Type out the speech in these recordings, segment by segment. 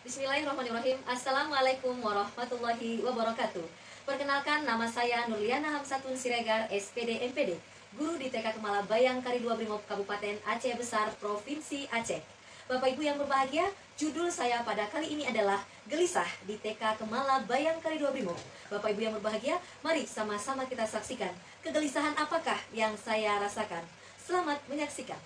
Bismillahirrahmanirrahim. Assalamualaikum warahmatullahi wabarakatuh. Perkenalkan, nama saya Nurliana Hamsatun Siregar, SPD MPD, guru di TK Kemala Bayang Kari 2 Brimob Kabupaten Aceh Besar, Provinsi Aceh. Bapak Ibu yang berbahagia, judul saya pada kali ini adalah Gelisah di TK Kemala Bayang Kari 2 Brimob. Bapak Ibu yang berbahagia, mari sama-sama kita saksikan kegelisahan apakah yang saya rasakan. Selamat menyaksikan.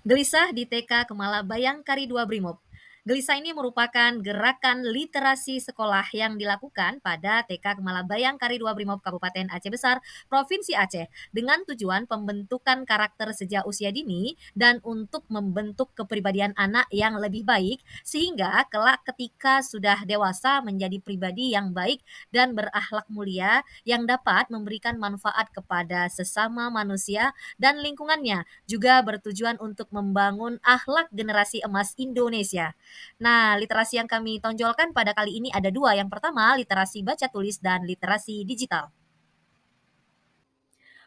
Gelisah di TK Kemala Bayang Kari 2 Brimob. Gelisah ini merupakan gerakan literasi sekolah yang dilakukan pada TK Kemala Bayang Kari 2 Brimob Kabupaten Aceh Besar, Provinsi Aceh, dengan tujuan pembentukan karakter sejak usia dini dan untuk membentuk kepribadian anak yang lebih baik sehingga kelak ketika sudah dewasa menjadi pribadi yang baik dan berakhlak mulia yang dapat memberikan manfaat kepada sesama manusia dan lingkungannya, juga bertujuan untuk membangun akhlak generasi emas Indonesia. Nah, literasi yang kami tonjolkan pada kali ini ada dua. Yang pertama, literasi baca tulis dan literasi digital.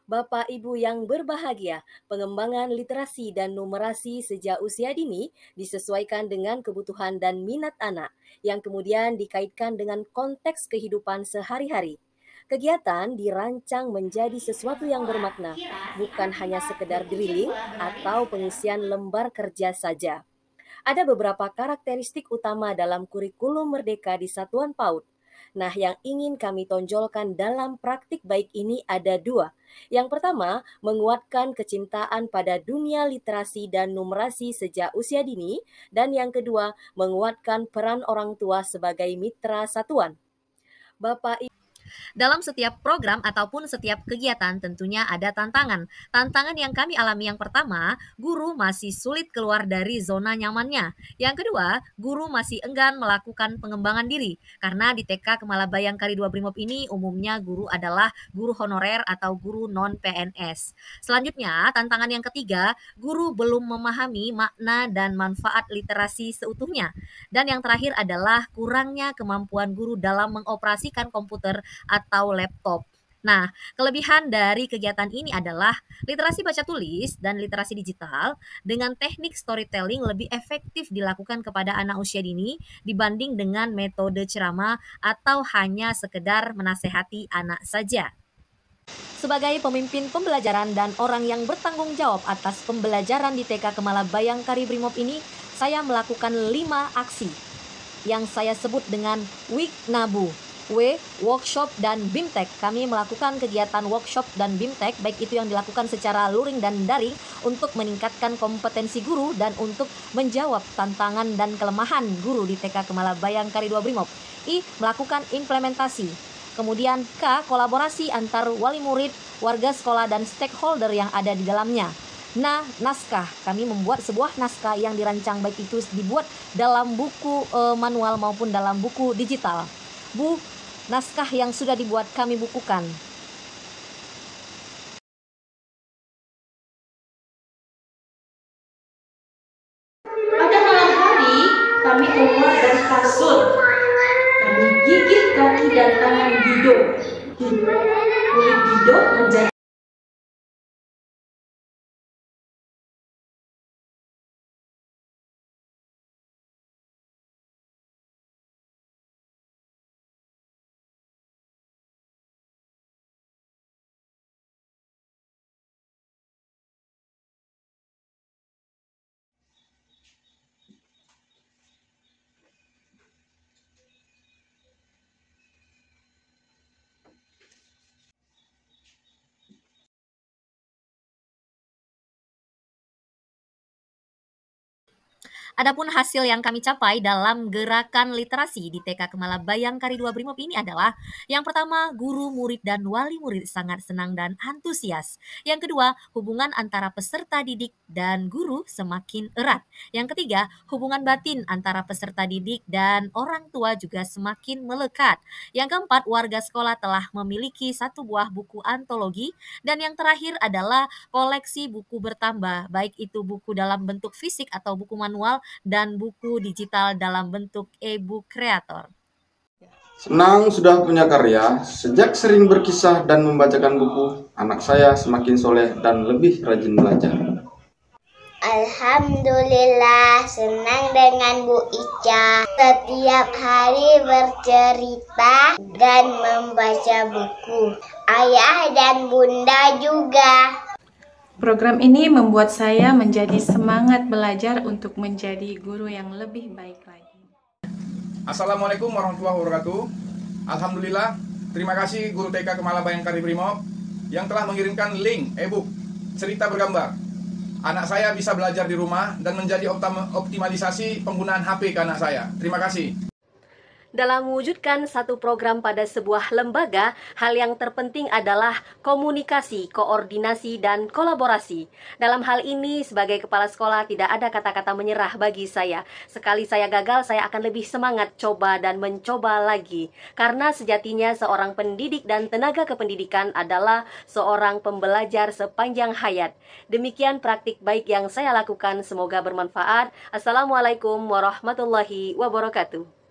Bapak Ibu yang berbahagia, pengembangan literasi dan numerasi sejak usia dini disesuaikan dengan kebutuhan dan minat anak, yang kemudian dikaitkan dengan konteks kehidupan sehari-hari. Kegiatan dirancang menjadi sesuatu yang bermakna, bukan hanya sekedar drilling atau pengisian lembar kerja saja. Ada beberapa karakteristik utama dalam kurikulum Merdeka di Satuan PAUD. Nah, yang ingin kami tonjolkan dalam praktik baik ini ada dua. Yang pertama, menguatkan kecintaan pada dunia literasi dan numerasi sejak usia dini. Dan yang kedua, menguatkan peran orang tua sebagai mitra satuan. Bapak Ibu, dalam setiap program ataupun setiap kegiatan tentunya ada tantangan. Tantangan yang kami alami yang pertama, guru masih sulit keluar dari zona nyamannya. Yang kedua, guru masih enggan melakukan pengembangan diri. Karena di TK Kemala Bayang Kari 2 Brimob ini umumnya guru adalah guru honorer atau guru non-PNS. Selanjutnya, tantangan yang ketiga, guru belum memahami makna dan manfaat literasi seutuhnya. Dan yang terakhir adalah kurangnya kemampuan guru dalam mengoperasikan komputer atau laptop. Nah, kelebihan dari kegiatan ini adalah literasi baca tulis dan literasi digital dengan teknik storytelling lebih efektif dilakukan kepada anak usia dini dibanding dengan metode ceramah atau hanya sekedar menasehati anak saja. Sebagai pemimpin pembelajaran dan orang yang bertanggung jawab atas pembelajaran di TK Kemala Bayang Kari Brimob ini, saya melakukan 5 aksi yang saya sebut dengan Wiknabu. Workshop dan BIMTEK. Kami melakukan kegiatan workshop dan BIMTEK, baik itu yang dilakukan secara luring dan daring untuk meningkatkan kompetensi guru dan untuk menjawab tantangan dan kelemahan guru di TK Kemala Bayang Kari 2 Brimob. Melakukan implementasi. Kemudian kolaborasi antar wali murid, warga sekolah dan stakeholder yang ada di dalamnya. Nah, naskah. Kami membuat sebuah naskah yang dirancang baik itu dibuat dalam buku manual maupun dalam buku digital. Naskah yang sudah dibuat kami bukukan. Pada malam hari, kami keluar dari kasur. Kami gigit kaki dan tangan Dido. Kulit Dido menjadi Adapun hasil yang kami capai dalam gerakan literasi di TK Kemala Bayang Kari 2 Brimob ini adalah yang pertama, guru, murid, dan wali murid sangat senang dan antusias. Yang kedua, hubungan antara peserta didik dan guru semakin erat. Yang ketiga, hubungan batin antara peserta didik dan orang tua juga semakin melekat. Yang keempat, warga sekolah telah memiliki 1 buah buku antologi. Dan yang terakhir adalah koleksi buku bertambah, baik itu buku dalam bentuk fisik atau buku manual dan buku digital dalam bentuk e-book kreator. Senang sudah punya karya, sejak sering berkisah dan membacakan buku, anak saya semakin soleh dan lebih rajin belajar. Alhamdulillah, senang dengan Bu Ica. Setiap hari bercerita dan membaca buku. Ayah dan bunda juga. Program ini membuat saya menjadi semangat belajar untuk menjadi guru yang lebih baik lagi. Assalamualaikum warahmatullahi wabarakatuh. Alhamdulillah, terima kasih Guru TK Kemala Bayangkari Brimob yang telah mengirimkan link e-book cerita bergambar. Anak saya bisa belajar di rumah dan menjadi optimalisasi penggunaan HP ke anak saya. Terima kasih. Dalam mewujudkan satu program pada sebuah lembaga, hal yang terpenting adalah komunikasi, koordinasi, dan kolaborasi. Dalam hal ini, sebagai kepala sekolah, tidak ada kata-kata menyerah bagi saya. Sekali saya gagal, saya akan lebih semangat coba dan mencoba lagi. Karena sejatinya seorang pendidik dan tenaga kependidikan adalah seorang pembelajar sepanjang hayat. Demikian praktik baik yang saya lakukan, semoga bermanfaat. Assalamualaikum warahmatullahi wabarakatuh.